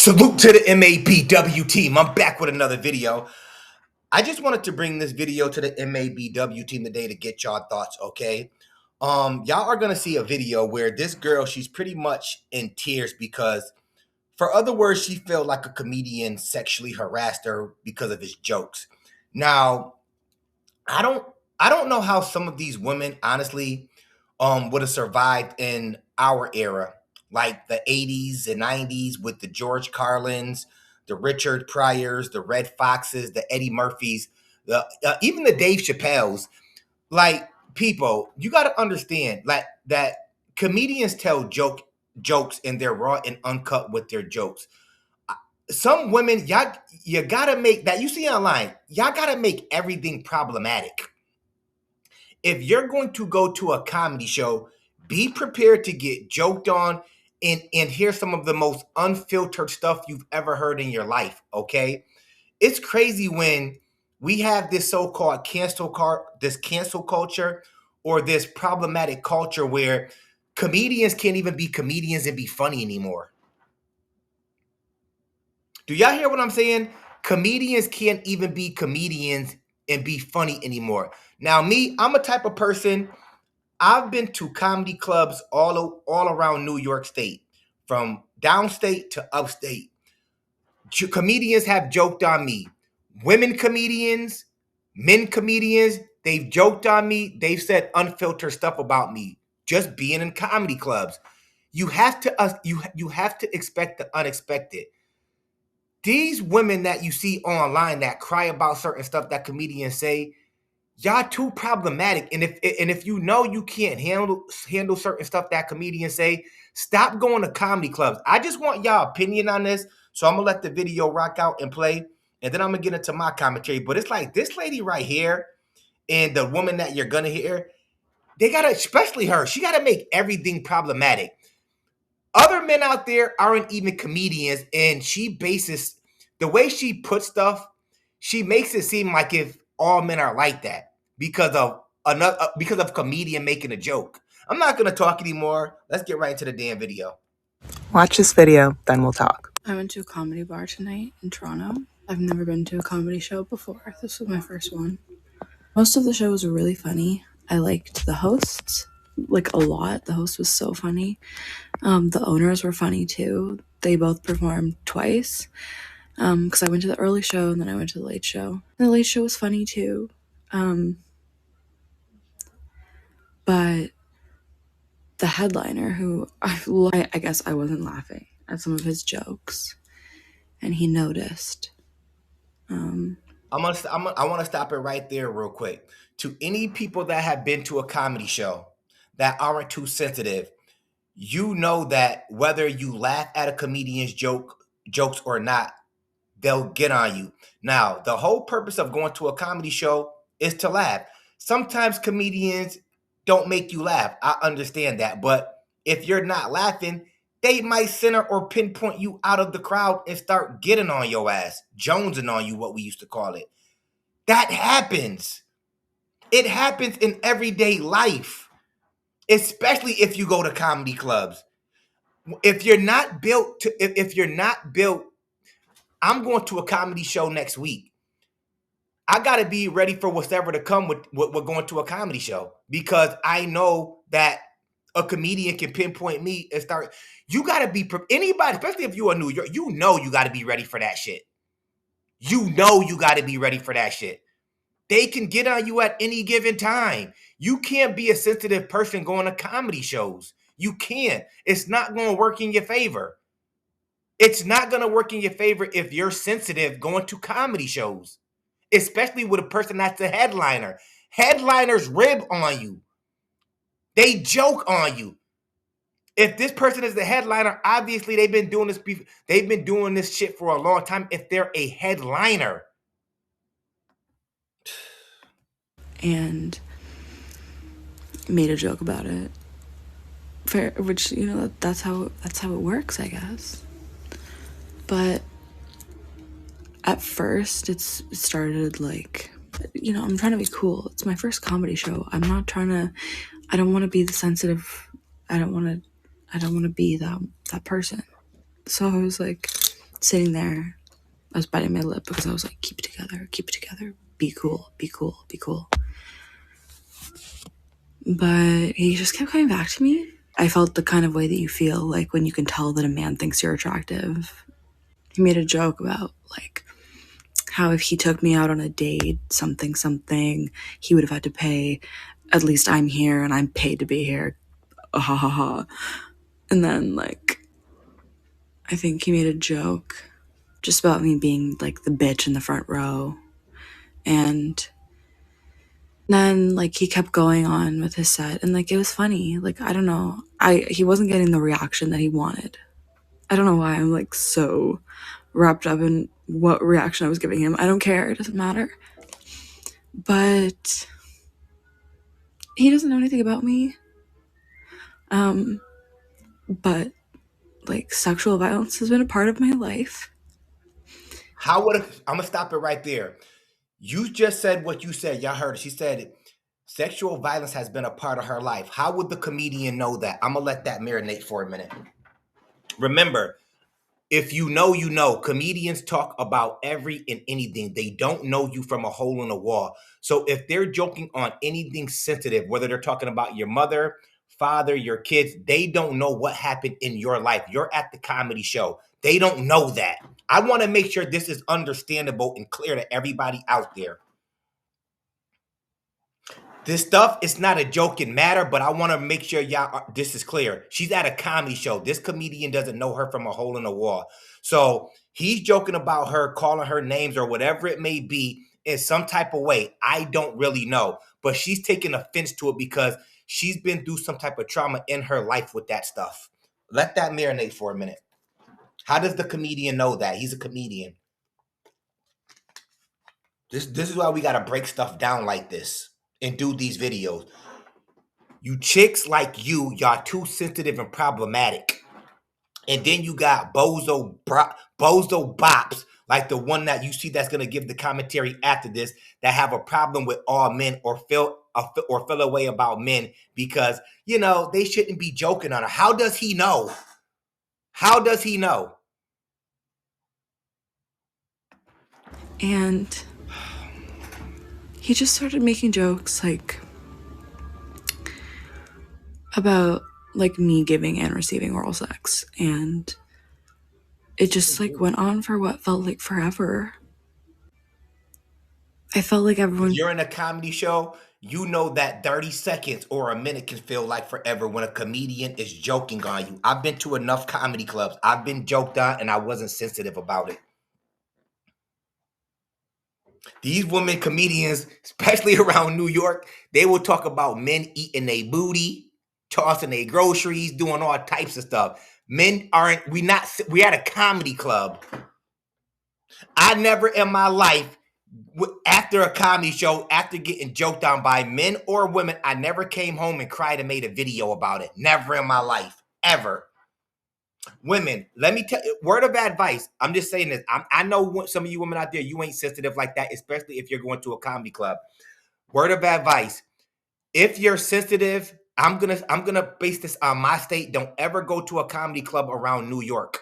Salute to the MABW team. I'm back with another video. I just wanted to bring this video to the MABW team today to get y'all thoughts, okay? Y'all are gonna see a video where this girl, she's pretty much in tears because, for other words, she felt like a comedian sexually harassed her because of his jokes. Now, I don't know how some of these women honestly would have survived in our era, like the 80s and 90s with the George Carlins, the Richard Pryors, the Red Foxes, the Eddie Murphys, the even the Dave Chappelles. Like, people, you got to understand like that comedians tell jokes and they're raw and uncut with their jokes. Some women, y'all, you gotta make that, you see online, y'all gotta make everything problematic. If you're going to go to a comedy show, be prepared to get joked on and hear some of the most unfiltered stuff you've ever heard in your life, okay? It's crazy when we have this so-called cancel culture or this problematic culture where comedians can't even be comedians and be funny anymore. Do y'all hear what I'm saying? Comedians can't even be comedians and be funny anymore. Now, me, I'm a type of person, I've been to comedy clubs all around New York State, from downstate to upstate. Comedians have joked on me. Women comedians, men comedians, they've joked on me. They've said unfiltered stuff about me just being in comedy clubs. You have to you have to expect the unexpected. These women that you see online that cry about certain stuff that comedians say, y'all too problematic. And if you know you can't handle certain stuff that comedians say, stop going to comedy clubs. I just want y'all opinion on this. So I'm gonna let the video rock out and play, and then I'm gonna get into my commentary. But it's like this lady right here and the woman that you're gonna hear, they gotta, especially her, she gotta make everything problematic. Other men out there aren't even comedians, and she bases the way she puts stuff, she makes it seem like if all men are like that because of comedian making a joke. I'm not gonna talk anymore. Let's get right into the damn video. Watch this video, then we'll talk. I went to a comedy bar tonight in Toronto. I've never been to a comedy show before. This was my first one. Most of the show was really funny. I liked the hosts, like, a lot. The host was so funny. The owners were funny too. They both performed twice. Because I went to the early show and then I went to the late show. And the late show was funny too. But the headliner, who I guess I wasn't laughing at some of his jokes, and he noticed. I want to stop it right there real quick. To any people that have been to a comedy show that aren't too sensitive, you know that whether you laugh at a comedian's jokes or not, they'll get on you. Now, the whole purpose of going to a comedy show is to laugh. Sometimes comedians don't make you laugh. I understand that. But if you're not laughing, they might center or pinpoint you out of the crowd and start getting on your ass, jonesing on you, what we used to call it. That happens. It happens in everyday life, especially if you go to comedy clubs. If you're not built, I'm going to a comedy show next week. I got to be ready for whatever to come with going to a comedy show, because I know that a comedian can pinpoint me and start. You got to be, anybody, especially if you're in New York, you know you got to be ready for that shit. You know you got to be ready for that shit. They can get on you at any given time. You can't be a sensitive person going to comedy shows. You can't. It's not going to work in your favor. It's not going to work in your favor if you're sensitive going to comedy shows, especially with a person that's a headliner. Headliners rib on you. They joke on you. If this person is the headliner, obviously they've been doing this shit for a long time if they're a headliner. And made a joke about it. Which, you know, that's how it works, I guess. But at first it started like, you know, I'm trying to be cool. It's my first comedy show. I don't want to be the sensitive. I don't want to be that person. So I was like sitting there. I was biting my lip because I was like, keep it together, be cool, be cool, be cool. But he just kept coming back to me. I felt the kind of way that you feel like when you can tell that a man thinks you're attractive. He made a joke about like how if he took me out on a date, something, he would have had to pay. At least I'm here and I'm paid to be here. Ha ha ha. And then like, I think he made a joke just about me being like the bitch in the front row. And then like he kept going on with his set and like it was funny. Like I don't know. He wasn't getting the reaction that he wanted. I don't know why I'm like so wrapped up in what reaction I was giving him. I don't care, it doesn't matter. But he doesn't know anything about me. But like sexual violence has been a part of my life. I'm gonna stop it right there. You just said what you said. Y'all heard it. She said sexual violence has been a part of her life. How would the comedian know that? I'm gonna let that marinate for a minute. Remember, if you know, you know. Comedians talk about every and anything. They don't know you from a hole in the wall. So if they're joking on anything sensitive, whether they're talking about your mother, father, your kids, they don't know what happened in your life. You're at the comedy show. They don't know that. I want to make sure this is understandable and clear to everybody out there. This stuff is not a joking matter, but I want to make sure this is clear. She's at a comedy show. This comedian doesn't know her from a hole in the wall. So he's joking about her, calling her names or whatever it may be in some type of way. I don't really know, but she's taking offense to it because she's been through some type of trauma in her life with that stuff. Let that marinate for a minute. How does the comedian know that? He's a comedian. This is why we got to break stuff down like this and do these videos. You chicks like y'all too sensitive and problematic. And then you got bozo bops like the one that you see that's gonna give the commentary after this that have a problem with all men or feel a way about men because you know they shouldn't be joking on her. How does he know? How does he know? And he just started making jokes like about like me giving and receiving oral sex, and it just like went on for what felt like forever. I felt like everyone. If you're in a comedy show, you know that 30 seconds or a minute can feel like forever when a comedian is joking on you. I've been to enough comedy clubs. I've been joked on and I wasn't sensitive about it. These women comedians, especially around New York, they will talk about men eating their booty, tossing their groceries, doing all types of stuff. Men aren't, we're at a comedy club. I never in my life, after a comedy show, after getting joked on by men or women, I never came home and cried and made a video about it. Never in my life, ever. Women, let me tell you, word of advice. I'm just saying this. I know some of you women out there, you ain't sensitive like that, especially if you're going to a comedy club. Word of advice. If you're sensitive, I'm gonna base this on my state. Don't ever go to a comedy club around New York.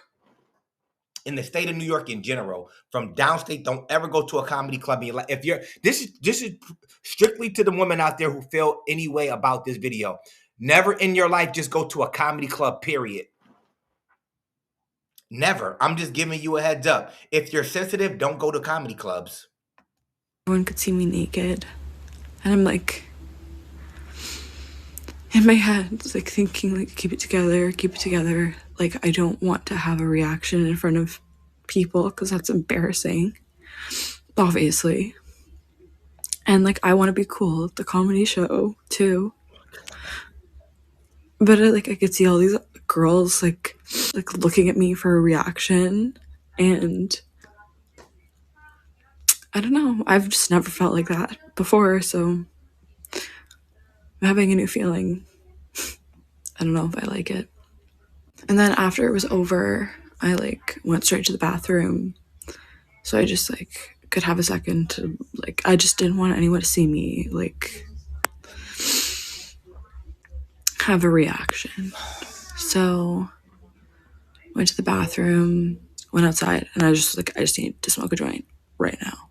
In the state of New York in general, from downstate, don't ever go to a comedy club in your life. If you're this is strictly to the women out there who feel any way about this video. Never in your life just go to a comedy club, period. Never. I'm just giving you a heads up. If you're sensitive, don't go to comedy clubs. Everyone could see me naked. And I'm like, in my head, like thinking like, keep it together. Like, I don't want to have a reaction in front of people because that's embarrassing, obviously. And like, I want to be cool at the comedy show too. But I could see all these girls like looking at me for a reaction, and I don't know, I've just never felt like that before, so I'm having a new feeling. I don't know if I like it. And then after it was over, I like went straight to the bathroom, so I just like could have a second to like, I just didn't want anyone to see me like have a reaction. So went to the bathroom, went outside, and I was just like, I just need to smoke a joint right now.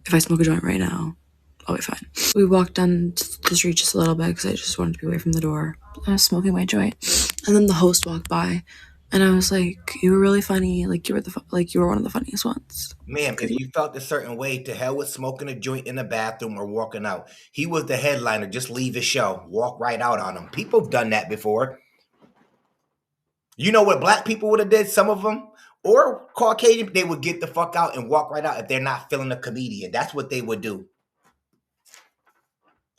If I smoke a joint right now, I'll be fine. We walked down the street just a little bit because I just wanted to be away from the door. I was smoking my joint, and then the host walked by, and I was like, "You were really funny. Like you were one of the funniest ones." Ma'am, if you felt a certain way, to hell with smoking a joint in the bathroom or walking out. He was the headliner. Just leave his show. Walk right out on him. People have done that before. You know what black people would have did? Some of them, or Caucasian, they would get the fuck out and walk right out if they're not feeling a comedian. That's what they would do.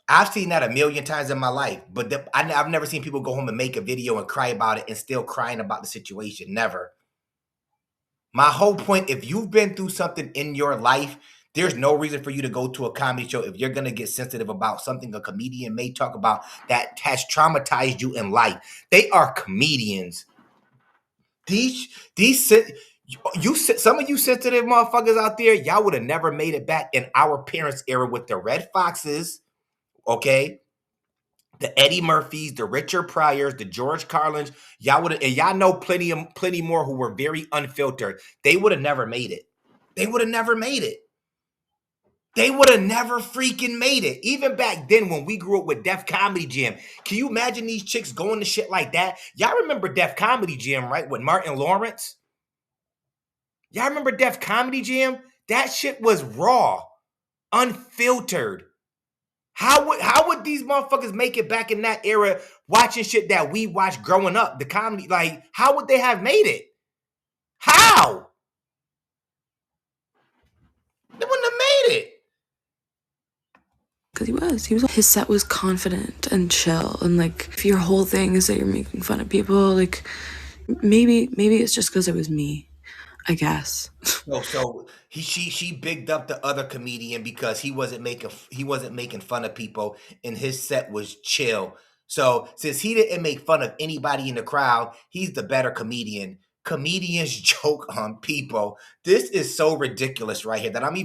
I've seen that a million times in my life, but I've never seen people go home and make a video and cry about it and still crying about the situation. Never. My whole point, if you've been through something in your life, there's no reason for you to go to a comedy show if you're going to get sensitive about something a comedian may talk about that has traumatized you in life. They are comedians. Some of you sensitive motherfuckers out there, y'all would have never made it back in our parents' era with the Red Foxes, okay? The Eddie Murphys, the Richard Pryors, the George Carlins, y'all would have, and y'all know plenty more who were very unfiltered. They would have never made it. They would have never made it. They would have never freaking made it. Even back then when we grew up with Def Comedy Jam. Can you imagine these chicks going to shit like that? Y'all remember Def Comedy Jam, right? With Martin Lawrence? Y'all remember Def Comedy Jam? That shit was raw, unfiltered. How would these motherfuckers make it back in that era watching shit that we watched growing up? The comedy, like, how would they have made it? How? They wouldn't have made it. Because his set was confident and chill, and like if your whole thing is that you're making fun of people, like maybe it's just because it was me, I guess. So she bigged up the other comedian because he wasn't making fun of people and his set was chill. So since he didn't make fun of anybody in the crowd, he's the better comedian. Comedians joke on people. This is so ridiculous right here that I'm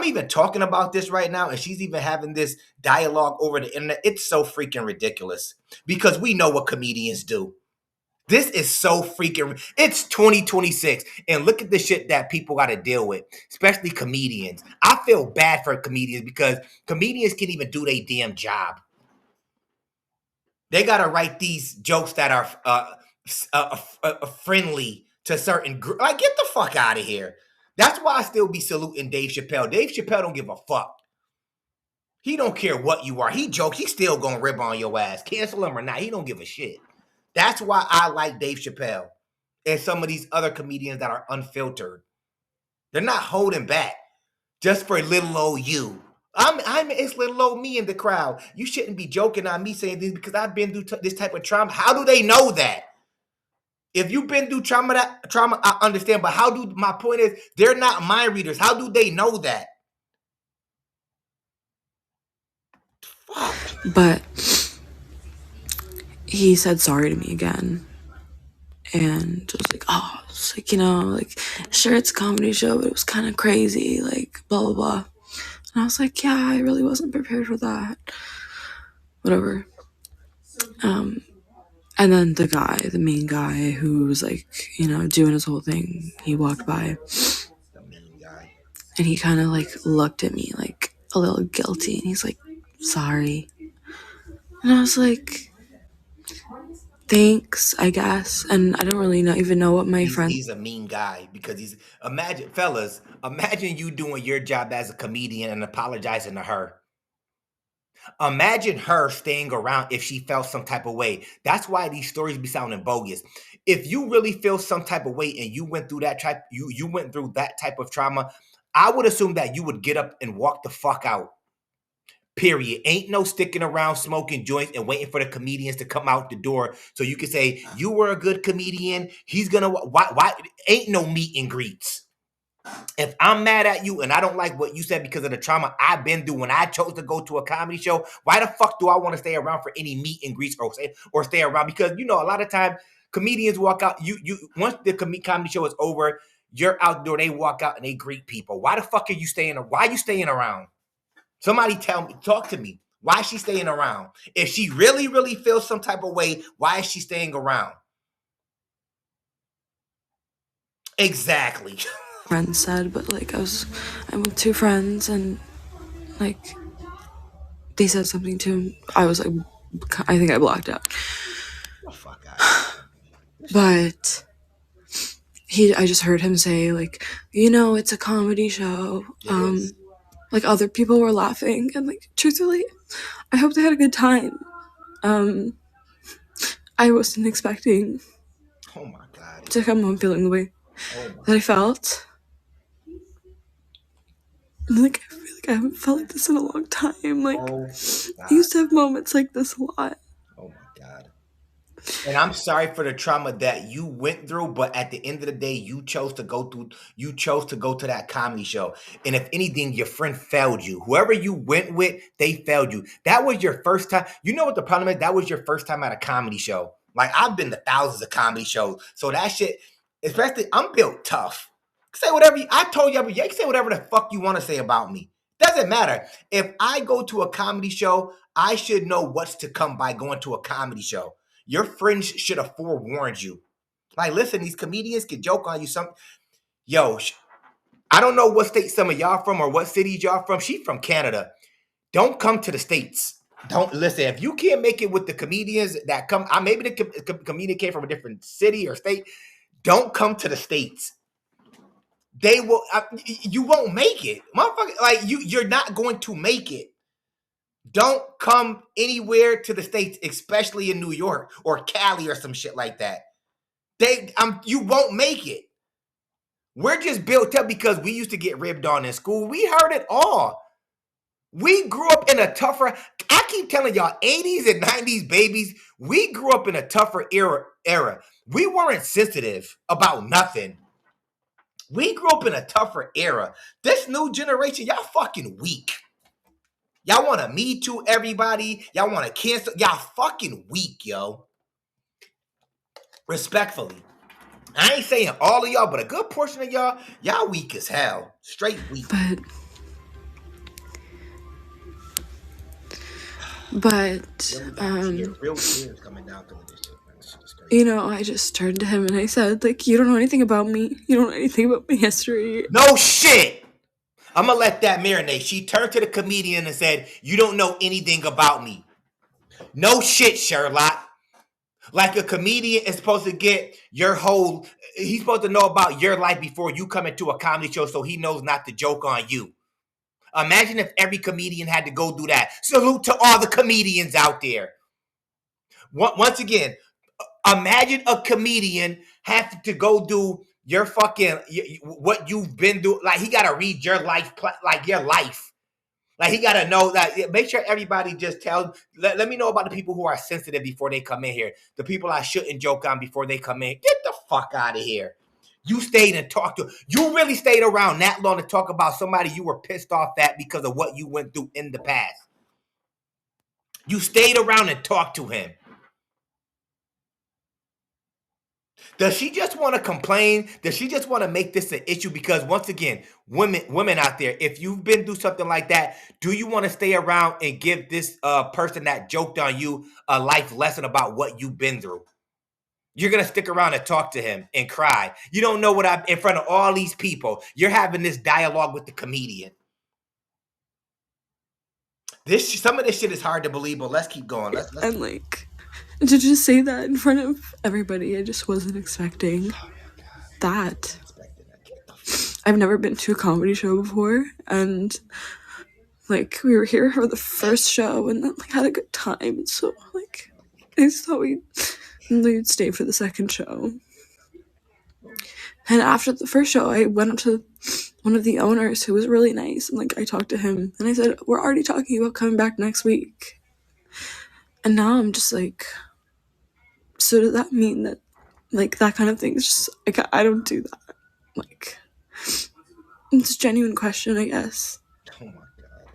even talking about this right now, and she's even having this dialogue over the internet. It's so freaking ridiculous because we know what comedians do. This is so freaking, it's 2026, and look at the shit that people got to deal with, especially comedians. I feel bad for comedians because comedians can't even do their damn job. They got to write these jokes that are friendly to certain groups. Like, get the fuck out of here. That's why I still be saluting Dave Chappelle. Dave Chappelle don't give a fuck. He don't care what you are. He jokes. He's still going to rib on your ass. Cancel him or not. He don't give a shit. That's why I like Dave Chappelle and some of these other comedians that are unfiltered. They're not holding back just for little old you. It's little old me in the crowd. You shouldn't be joking on me saying this because I've been through this type of trauma. How do they know that? If you've been through trauma, I understand. But my point is, they're not mind readers. How do they know that? Fuck. But he said sorry to me again. And I was like, oh, it's like, like, sure, it's a comedy show, but it was kind of crazy, like, blah, blah, blah. And I was like, yeah, I really wasn't prepared for that. Whatever. And then the main guy who was like, doing his whole thing, he walked by. The main guy. And he kind of like looked at me like a little guilty. And he's like, sorry. And I was like, thanks, I guess. And I don't really even know what my friend. He's a mean guy because imagine you doing your job as a comedian and apologizing to her. Imagine her staying around if she felt some type of way. That's why these stories be sounding bogus. If you really feel some type of way and you went through that type of trauma, I would assume that you would get up and walk the fuck out. Period. Ain't no sticking around smoking joints and waiting for the comedians to come out the door so you can say you were a good comedian. He's gonna why ain't no meet and greets. If I'm mad at you and I don't like what you said because of the trauma I've been through when I chose to go to a comedy show, why the fuck do I want to stay around for any meet and greets or stay around? Because a lot of times comedians walk out. You once the comedy show is over, you're out the door. They walk out and they greet people. Why the fuck are you staying? Why are you staying around? Somebody talk to me. Why is she staying around? If she really, really feels some type of way, why is she staying around? Exactly. Friends said, but like I'm with two friends and like they said something to him. I was like, I think I blocked out. Oh, fuck out. But I just heard him say like, it's a comedy show. Like other people were laughing and like truthfully, I hope they had a good time. I wasn't expecting Oh my God. to come home feeling the way that I felt. And like I feel like I haven't felt like this in a long time. Like I used to have moments like this a lot. Oh my God. And I'm sorry for the trauma that you went through, but at the end of the day, you chose to go to that comedy show. And if anything, your friend failed you. Whoever you went with, they failed you. That was your first time. You know what the problem is? That was your first time at a comedy show. Like I've been to thousands of comedy shows. So that shit, especially I'm built tough. Say whatever I told you, you can say whatever the fuck you want to say about me. Doesn't matter. If I go to a comedy show, I should know what's to come by going to a comedy show. Your friends should have forewarned you. Like, listen, these comedians can joke on you. Yo, I don't know what state some of y'all from or what cities y'all from. She from Canada. Don't come to the States. Don't listen. If you can't make it with the comedians that come, maybe the comedian came from a different city or state. Don't come to the States. They will. You won't make it, motherfucker. Like you're not going to make it. Don't come anywhere to the States, especially in New York or Cali or some shit like that. You won't make it. We're just built up because we used to get ribbed on in school. We heard it all. We grew up in a tougher, I keep telling y'all, 80s and 90s babies, we grew up in a tougher era. We weren't sensitive about nothing. We grew up in a tougher era. This new generation, y'all fucking weak. Y'all want to Me Too everybody. Y'all want to cancel. Y'all fucking weak, yo. Respectfully. I ain't saying all of y'all, but a good portion of y'all weak as hell. Straight weak. But real tears coming down through this shit, man. I just turned to him and I said, like, you don't know anything about me. You don't know anything about my history. No shit. I'm gonna let that marinate. She turned to the comedian and said, you don't know anything about me. No shit, Sherlock. Like a comedian is supposed to get he's supposed to know about your life before you come into a comedy show so he knows not to joke on you. Imagine if every comedian had to go do that. Salute to all the comedians out there. Once again, imagine a comedian have to go do your fucking, what you've been through. Like he got to read your life, like your life. Like he got to know that. Make sure everybody just tells. Let me know about the people who are sensitive before they come in here. The people I shouldn't joke on before they come in. Get the fuck out of here. You stayed and talked to. You really stayed around that long to talk about somebody you were pissed off at because of what you went through in the past. You stayed around and talked to him. Does she just want to complain? Does she just want to make this an issue? Because once again, women out there, if you've been through something like that, do you want to stay around and give this person that joked on you a life lesson about what you've been through? You're going to stick around and talk to him and cry. You don't know what in front of all these people. You're having this dialogue with the comedian. Some of this shit is hard to believe, but let's keep going. Let's and like to just say that in front of everybody, I just wasn't expecting that. I've never been to a comedy show before, and like we were here for the first show and then like had a good time. So like I just thought we'd stay for the second show. And after the first show, I went up to one of the owners who was really nice, and like I talked to him and I said, we're already talking about coming back next week. And now I'm just like, so does that mean that like that kind of thing is just like I don't do that? Like it's a genuine question, I guess. Oh my god.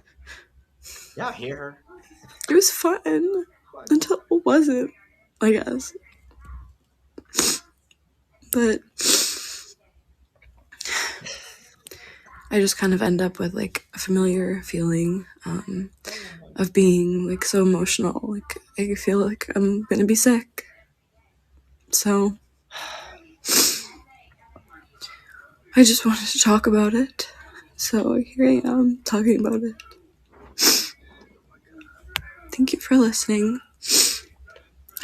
Y'all hear her? It was fun until it wasn't, I guess. But I just kind of end up with like a familiar feeling of being like so emotional. Like I feel like I'm gonna be sick. So I just wanted to talk about it. So here I am talking about it. Thank you for listening. If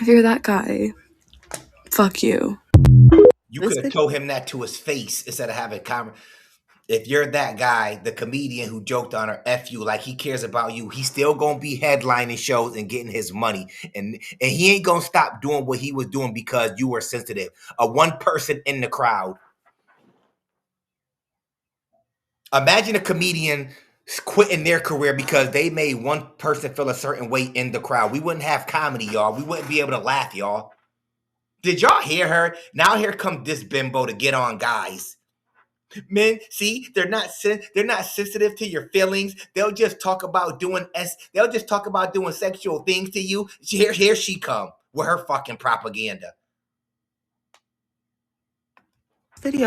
you're that guy, fuck you. You This could have video told him that to his face instead of having if you're that guy, the comedian who joked on her, F you, like he cares about you, he's still gonna be headlining shows and getting his money. And he ain't gonna stop doing what he was doing because you were sensitive. A one person in the crowd. Imagine a comedian quitting their career because they made one person feel a certain way in the crowd. We wouldn't have comedy, y'all. We wouldn't be able to laugh, y'all. Did y'all hear her? Now here comes this bimbo to get on guys. Men, see, they're not sensitive to your feelings. They'll just talk about they'll just talk about doing sexual things to you. Here she come with her fucking propaganda.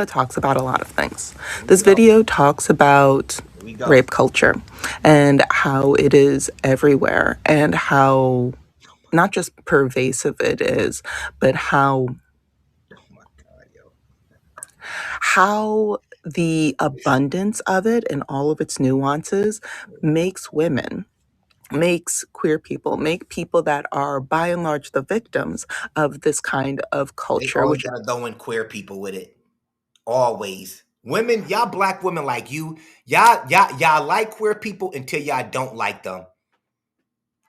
talks about a lot of things. Here we This go. video talks about Here we go. rape culture and how it is everywhere and how not just pervasive it is, but Oh my God, yo. how the abundance of it and all of its nuances makes women, makes queer people, make people that are by and large the victims of this kind of They culture, always which gotta throw in queer people with it. Always. Women, y'all black women like you, y'all like queer people until y'all don't like them.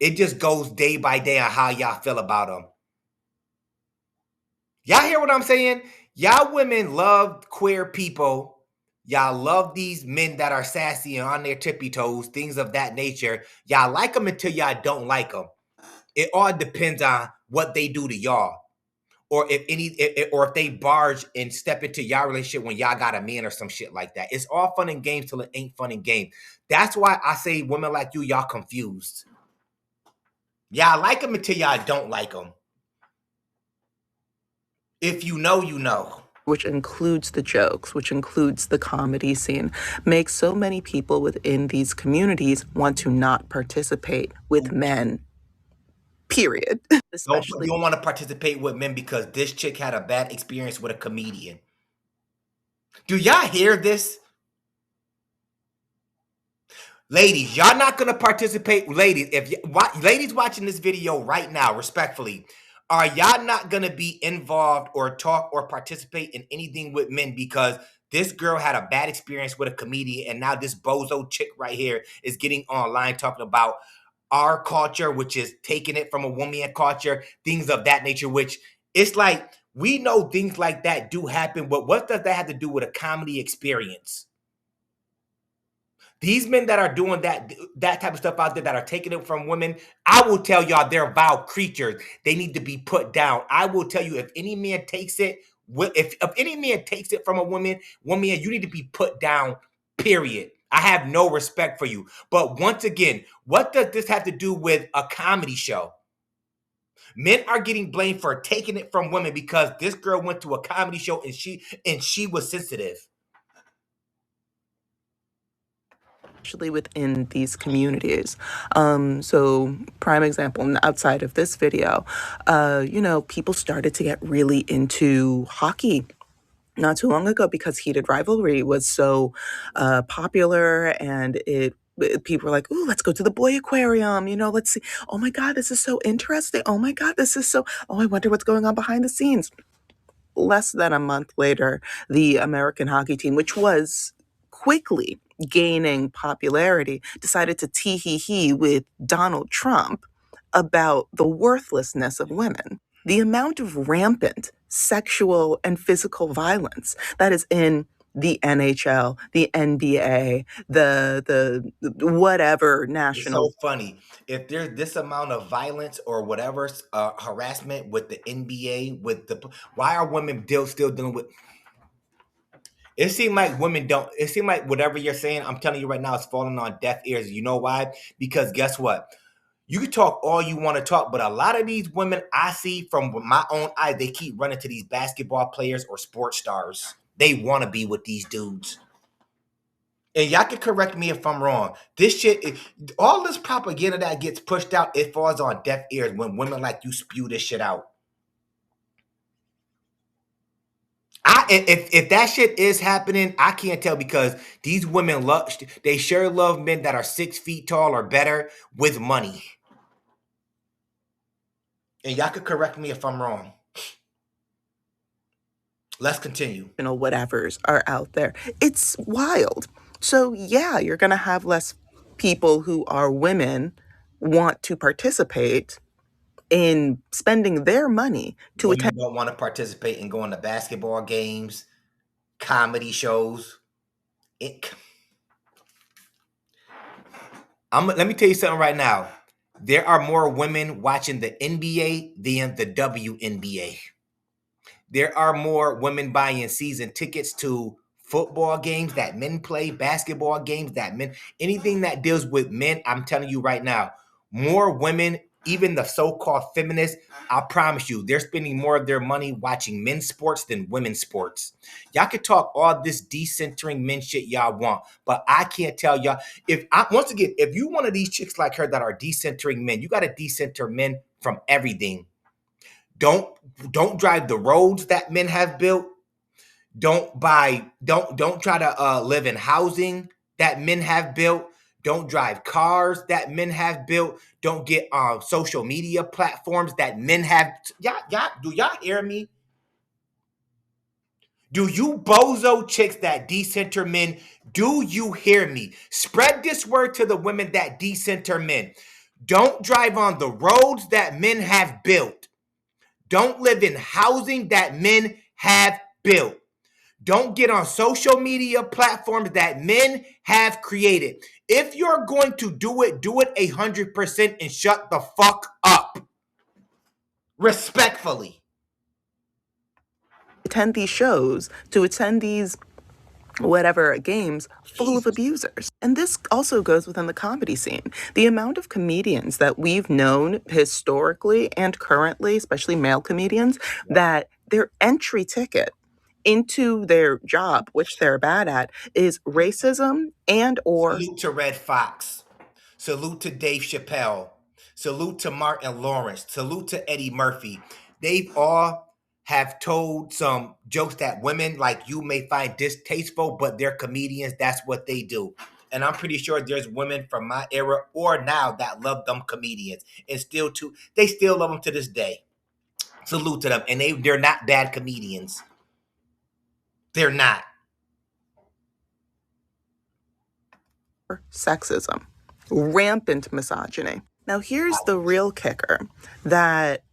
It just goes day by day on how y'all feel about them. Y'all hear what I'm saying? Y'all women love queer people. Y'all love these men that are sassy and on their tippy toes, things of that nature. Y'all like them until y'all don't like them. It all depends on what they do to y'all, or or if they barge and step into y'all relationship when y'all got a man or some shit like that. It's all fun and games till it ain't fun and games. That's why I say women like you, y'all confused. Y'all like them until y'all don't like them. If you know, you know. which includes the jokes, which includes the comedy scene, makes so many people within these communities want to not participate with men, period. You Especially don't want to participate with men because this chick had a bad experience with a comedian. Do y'all hear this? Ladies, y'all not gonna participate. Ladies, ladies watching this video right now, respectfully, are y'all not gonna be involved or talk or participate in anything with men because this girl had a bad experience with a comedian, and now this bozo chick right here is getting online talking about our culture, which is taking it from a woman culture, things of that nature, which it's like we know things like that do happen, but what does that have to do with a comedy experience? These men that are doing that type of stuff out there that are taking it from women, I will tell y'all they're vile creatures. They need to be put down. I will tell you if any man takes it, if any man takes it from a woman, you need to be put down. Period. I have no respect for you. But once again, what does this have to do with a comedy show? Men are getting blamed for taking it from women because this girl went to a comedy show and she was sensitive. within these communities. So, prime example, outside of this video, people started to get really into hockey not too long ago because heated rivalry was so popular and people were like, "Ooh, let's go to the boy aquarium. Let's see. Oh my God, this is so interesting. Oh my God, this is so. Oh, I wonder what's going on behind the scenes." Less than a month later, the American hockey team, which was quickly gaining popularity, decided to tee hee hee with Donald Trump about the worthlessness of women. The amount of rampant sexual and physical violence that is in the NHL, the NBA, the whatever It's so national funny. If there's this amount of violence or whatever harassment with the NBA, why are women still dealing with? It seems like women don't. It seems like whatever you're saying, I'm telling you right now, it's falling on deaf ears. You know why? Because guess what? You can talk all you want to talk, but a lot of these women I see from my own eyes, they keep running to these basketball players or sports stars. They want to be with these dudes. And y'all can correct me if I'm wrong. This shit, all this propaganda that gets pushed out, it falls on deaf ears when women like you spew this shit out. If that shit is happening, I can't tell because these women love, they sure love men that are 6 feet tall or better with money. And y'all could correct me if I'm wrong. Let's continue. Whatevers are out there. It's wild. So yeah, you're going to have less people who are women want to participate in spending their money to Women attend. don't want to participate in going to basketball games, comedy shows. Let me tell you something right now. There are more women watching the NBA than the WNBA. There are more women buying season tickets to football games that men play, basketball games that men, anything that deals with men. I'm telling you right now, more women, even the so-called feminists, I promise you, they're spending more of their money watching men's sports than women's sports. Y'all could talk all this decentering men shit y'all want, but I can't tell y'all. Once again, if you one of these chicks like her that are decentering men, you got to decenter men from everything. Don't drive the roads that men have built. Don't try to live in housing that men have built. Don't drive cars that men have built. Don't get on social media platforms that men have. Do y'all hear me? Do you bozo chicks that decenter men, do you hear me? Spread this word to the women that decenter men. Don't drive on the roads that men have built. Don't live in housing that men have built. Don't get on social media platforms that men have created. If you're going to do it 100% and shut the fuck up. Respectfully. Attend these shows, to attend these whatever games full of abusers. And this also goes within the comedy scene. The amount of comedians that we've known historically and currently, especially male comedians, that their entry ticket into their job, which they're bad at, is racism and or Salute to Red Fox. Salute to Dave Chappelle. Salute to Martin Lawrence. Salute to Eddie Murphy. They've all have told some jokes that women like you may find distasteful, but they're comedians. That's what they do. And I'm pretty sure there's women from my era or now that love them comedians. And they still love them to this day. Salute to them. And they're not bad comedians. They're not. sexism, rampant misogyny. Now, here's the real kicker that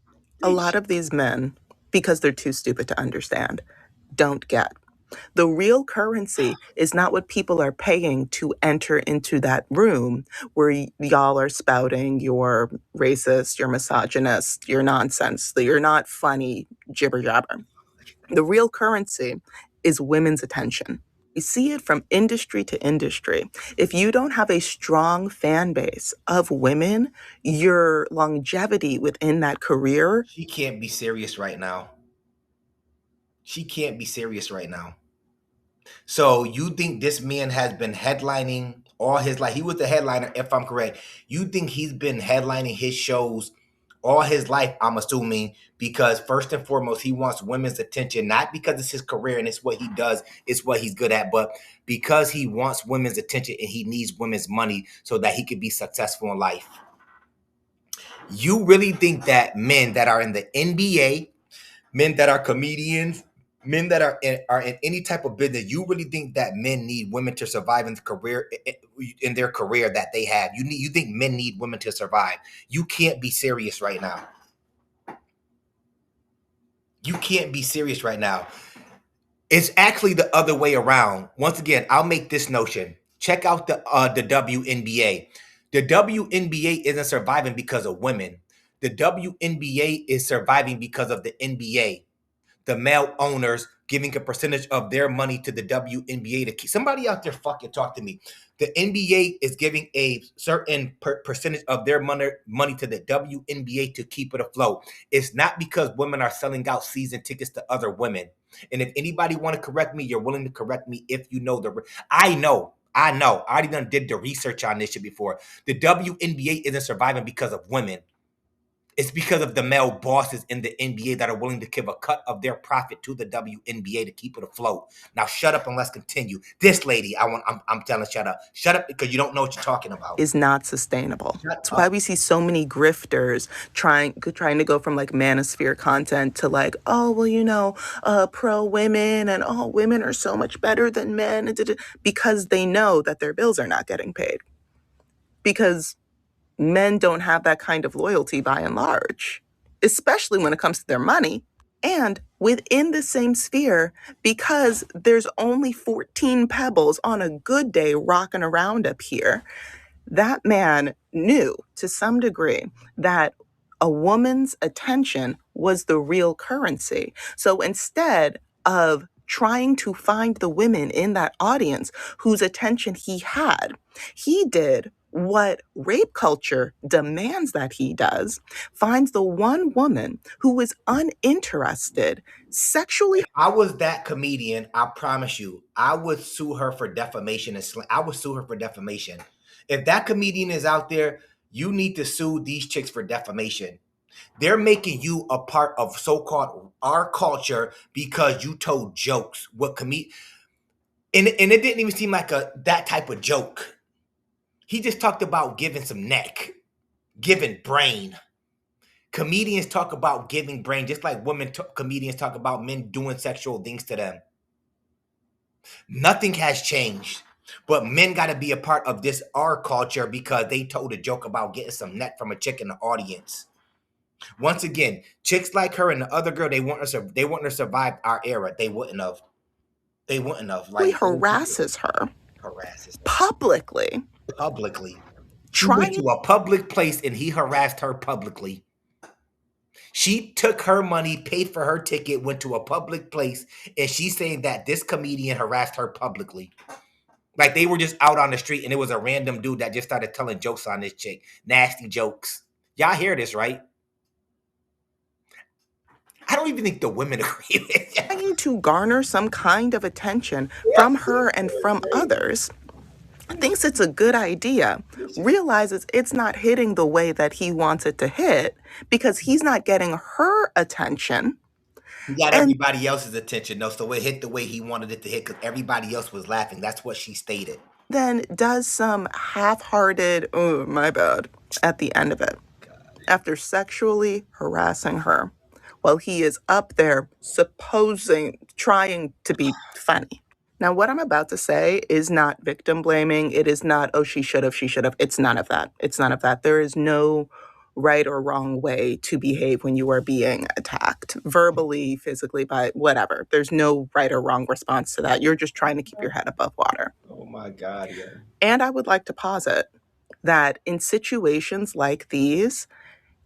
a lot of these men, because they're too stupid to understand, don't get. The real currency is not what people are paying to enter into that room where y'all are spouting your racist, your misogynist, your nonsense, that you're not funny, jibber jabber. The real currency is women's attention. We see it from industry to industry. If you don't have a strong fan base of women, your longevity within that career. She can't be serious right now. She can't be serious right now. So you think this man has been headlining all his life? He was the headliner, if I'm correct. You think he's been headlining his shows all his life, I'm assuming, because first and foremost, he wants women's attention, not because it's his career and it's what he does, it's what he's good at, but because he wants women's attention and he needs women's money so that he could be successful in life. You really think that men that are in the NBA, men that are comedians, men that are in any type of business, you really think that men need women to survive in their career that they have? You think men need women to survive? You can't be serious right now. You can't be serious right now. It's actually the other way around. Once again, I'll make this notion. Check out the WNBA. The WNBA isn't surviving because of women. The WNBA is surviving because of the NBA. The male owners giving a percentage of their money to the WNBA to keep somebody out there fucking talk to me. The NBA is giving a certain percentage of their money to the WNBA to keep it afloat. It's not because women are selling out season tickets to other women. And if anybody want to correct me, you're willing to correct me if you know I know. I already done did the research on this shit before. The WNBA isn't surviving because of women. It's because of the male bosses in the NBA that are willing to give a cut of their profit to the WNBA to keep it afloat. Now shut up and let's continue. This lady, I'm telling, shut up because you don't know what you're talking about. Is not sustainable. Shut That's why up. we see so many grifters trying to go from like manosphere content to like, oh well, pro women and oh women are so much better than men, because they know that their bills are not getting paid. Because men don't have that kind of loyalty by and large, especially when it comes to their money. And within the same sphere, because there's only 14 pebbles on a good day rocking around up here, that man knew to some degree that a woman's attention was the real currency. So instead of trying to find the women in that audience whose attention he had, he did what rape culture demands that he does, finds the one woman who is uninterested sexually. If I was that comedian, I promise you, I would sue her for defamation I would sue her for defamation. If that comedian is out there, you need to sue these chicks for defamation. They're making you a part of so-called our culture because you told jokes. And it didn't even seem like that type of joke. He just talked about giving some neck, giving brain. Comedians talk about giving brain just like comedians talk about men doing sexual things to them. Nothing has changed. But men got to be a part of this our culture because they told a joke about getting some neck from a chick in the audience. Once again, chicks like her and the other girl, they want to survive our era. They wouldn't have. They wouldn't have. He Like harasses her harasses her. publicly. She went to a public place and he harassed her publicly. She took her money, paid for her ticket, went to a public place, and she's saying that this comedian harassed her publicly. Like they were just out on the street and it was a random dude that just started telling jokes on this chick. Nasty jokes. Y'all hear this, right? I don't even think the women agree with it. Trying to garner some kind of attention from her and from others, thinks it's a good idea, realizes it's not hitting the way that he wants it to hit because he's not getting her attention. He got everybody else's attention, though, so it hit the way he wanted it to hit because everybody else was laughing. That's what she stated. Then does some half-hearted, oh, my bad, at the end of it, after sexually harassing her while he is up there trying to be funny. Now, what I'm about to say is not victim blaming. It is not, oh, she should have. It's none of that. It's none of that. There is no right or wrong way to behave when you are being attacked, verbally, physically, by whatever. There's no right or wrong response to that. You're just trying to keep your head above water. Oh my God, yeah. And I would like to posit that in situations like these,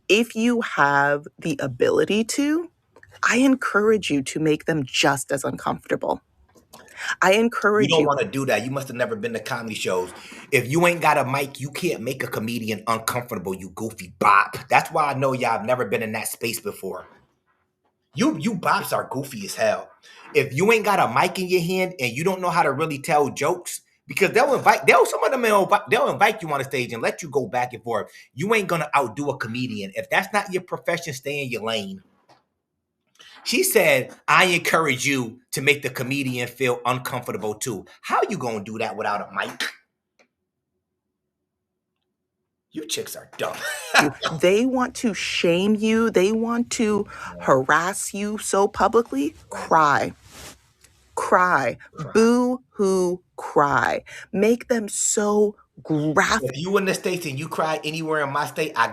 if you have the ability to, I encourage you to make them just as uncomfortable. I encourage You don't want to do that. You must have never been to comedy shows. If you ain't got a mic, you can't make a comedian uncomfortable, you goofy bop. That's why I know y'all have never been in that space before. You bops are goofy as hell. If you ain't got a mic in your hand and you don't know how to really tell jokes, because they'll invite you on the stage and let you go back and forth. You ain't gonna outdo a comedian. If that's not your profession, stay in your lane. She said, I encourage you to make the comedian feel uncomfortable too. How you gonna do that without a mic? You chicks are dumb. They want to shame you. They want to harass you so publicly. Cry. Boo-hoo, cry. Make them so graphic. If you in the States and you cry anywhere in my state, I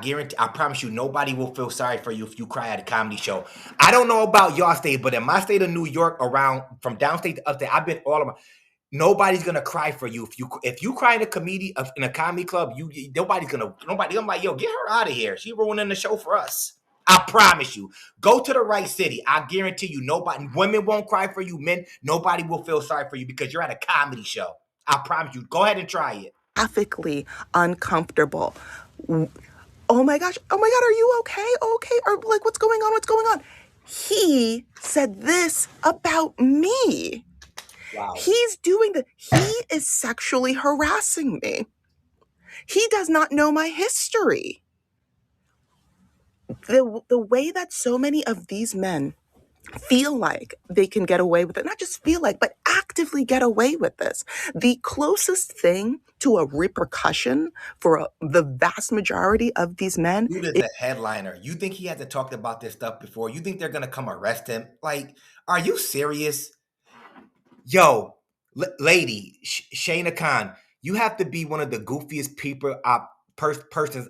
promise you, nobody will feel sorry for you if you cry at a comedy show. I don't know about your state, but in my state of New York, from downstate to upstate, I've been all of my. Nobody's gonna cry for you if you cry in a comedy club. Nobody. I'm like, yo, get her out of here. She ruining the show for us. I promise you. Go to the right city. I guarantee you, women won't cry for you. Men, nobody will feel sorry for you because you're at a comedy show. I promise you. Go ahead and try it. Graphically uncomfortable. Oh my gosh, are you okay? Or like, what's going on? He said this about me. Wow. He's doing he is sexually harassing me. He does not know my history. The way that so many of these men feel like they can get away with it, not just feel like, but actively get away with this. The closest thing to a repercussion for the vast majority of these men Dude is a headliner. You think he hasn't talked about this stuff before? You think they're gonna come arrest him? Like, are you serious? Yo, lady, Shayna Khan, you have to be one of the goofiest people,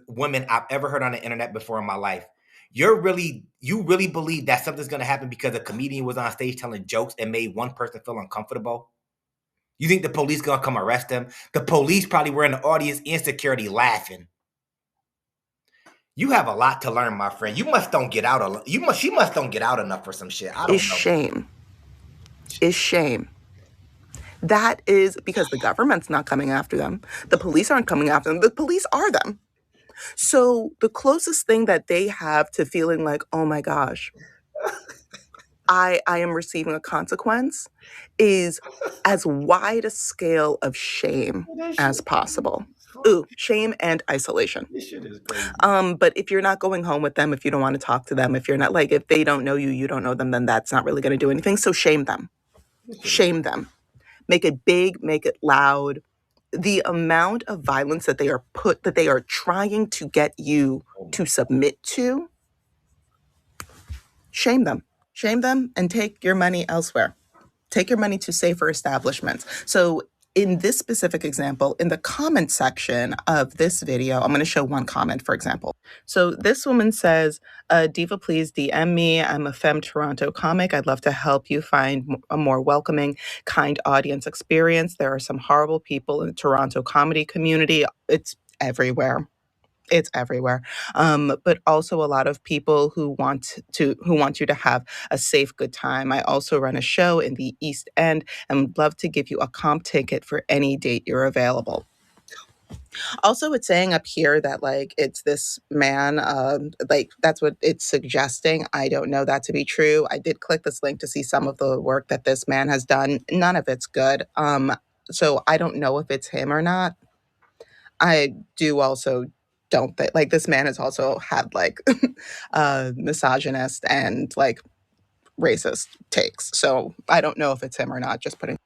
women I've ever heard on the internet before in my life. You really believe that something's gonna happen because a comedian was on stage telling jokes and made one person feel uncomfortable? You think the police gonna come arrest him? The police probably were in the audience and security laughing. You have a lot to learn, my friend. You must don't get out. She must don't get out enough for some shit. I don't know. shame. Is shame. That is because the government's not coming after them. The police aren't coming after them. The police are them. So the closest thing that they have to feeling like, oh my gosh, I am receiving a consequence is as wide a scale of shame as possible. Ooh, shame and isolation. This shit is crazy. But if you're not going home with them, if you don't want to talk to them, if you're not like, if they don't know you, you don't know them, then that's not really going to do anything. So shame them. Shame them. Make it big, make it loud. The amount of violence that they are trying to get you to submit to, shame them. Shame them and take your money elsewhere. Take your money to safer establishments. So in this specific example, in the comment section of this video, I'm going to show one comment, for example. So this woman says, Diva, please DM me. I'm a Femme Toronto comic. I'd love to help you find a more welcoming, kind audience experience. There are some horrible people in the Toronto comedy community. It's everywhere. It's everywhere. But also a lot of people who want you to have a safe, good time. I also run a show in the East End and would love to give you a comp ticket for any date you're available. Also, it's saying up here that like it's this man, like that's what it's suggesting. I don't know that to be true. I did click this link to see some of the work that this man has done. None of it's good. So I don't know if it's him or not. I do also don't think like this man has also had like misogynist and like racist takes. So I don't know if it's him or not. Just putting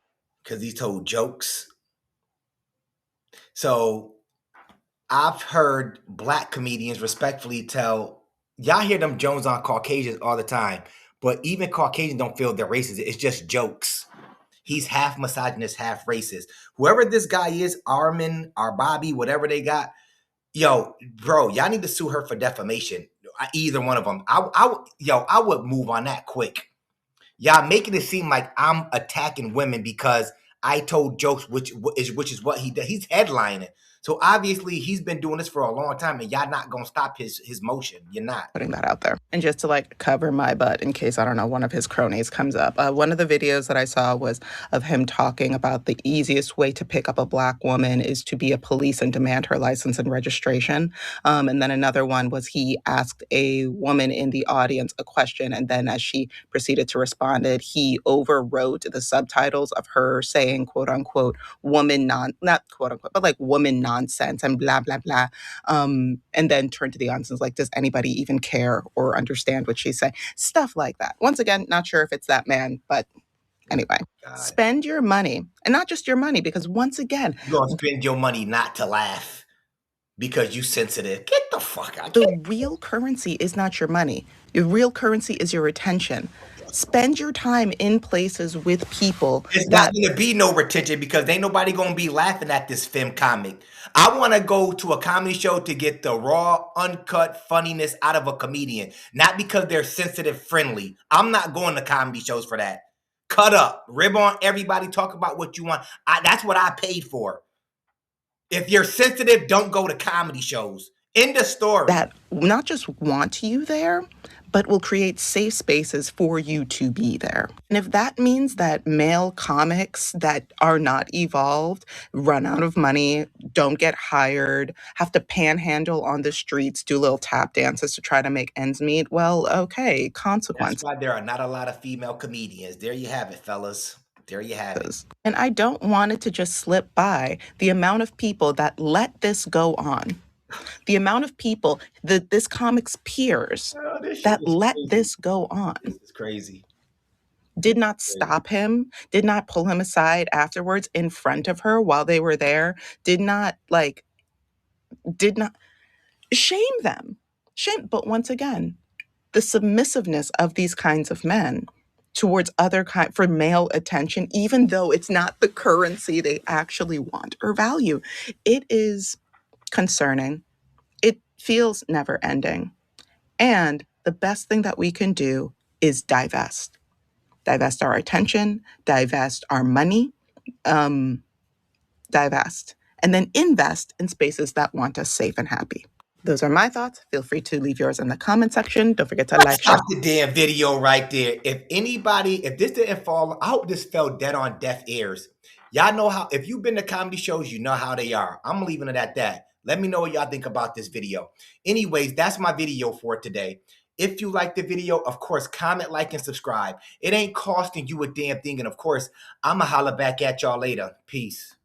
because he told jokes. So I've heard black comedians respectfully tell y'all hear them Jones on Caucasians all the time, but even Caucasians don't feel they're racist. It's just jokes. He's half misogynist, half racist. Whoever this guy is, Armin or Bobby, whatever they got, yo, bro, y'all need to sue her for defamation. Either one of them. I would move on that quick. Y'all making it seem like I'm attacking women because I told jokes, which is what he does. He's headlining. So obviously he's been doing this for a long time, and y'all not gonna stop his motion. You're not putting that out there. And just to like cover my butt in case, I don't know, one of his cronies comes up. One of the videos that I saw was of him talking about the easiest way to pick up a black woman is to be a police and demand her license and registration. And then another one was he asked a woman in the audience a question, and then as she proceeded to respond, he overwrote the subtitles of her saying, quote unquote, not quote unquote, but like woman nonsense and blah, blah, blah. And then turned to the audience and was like, does anybody even care or understand what she's saying? Stuff like that. Once again, not sure if it's that man, but anyway, spend your money. And not just your money, because once again, you're gonna spend your money not to laugh because you sensitive. Get the fuck out. The real currency is not your money. Your real currency is your attention. Spend your time in places with people. It's not going to be no retention because ain't nobody going to be laughing at this femme comic. I want to go to a comedy show to get the raw, uncut funniness out of a comedian, not because they're sensitive friendly. I'm not going to comedy shows for that. Cut up, rib on everybody, talk about what you want. That's what I paid for. If you're sensitive, don't go to comedy shows. End of story. That not just want you there, but will create safe spaces for you to be there. And if that means that male comics that are not evolved run out of money, don't get hired, have to panhandle on the streets, do little tap dances to try to make ends meet, well, okay, consequence. That's why there are not a lot of female comedians. There you have it, fellas. There you have it. And I don't want it to just slip by the amount of people that let this go on. The amount of people, this comic's peers this shit that is let crazy. this go on This is crazy. did not stop him, did not pull him aside afterwards in front of her while they were there, did not shame them. But once again, the submissiveness of these kinds of men towards for male attention, even though it's not the currency they actually want or value, it is concerning. It feels never ending. And the best thing that we can do is divest our attention, divest our money, divest, and then invest in spaces that want us safe and happy. Those are my thoughts. Feel free to leave yours in the comment section. Don't forget to like, share. Stop the damn video right there. If this didn't fall, I hope this fell dead on deaf ears. Y'all know how, if you've been to comedy shows, you know how they are. I'm leaving it at that. Let me know what y'all think about this video. Anyways, that's my video for today. If you like the video, of course, comment, like, and subscribe. It ain't costing you a damn thing. And of course, I'ma holla back at y'all later. Peace.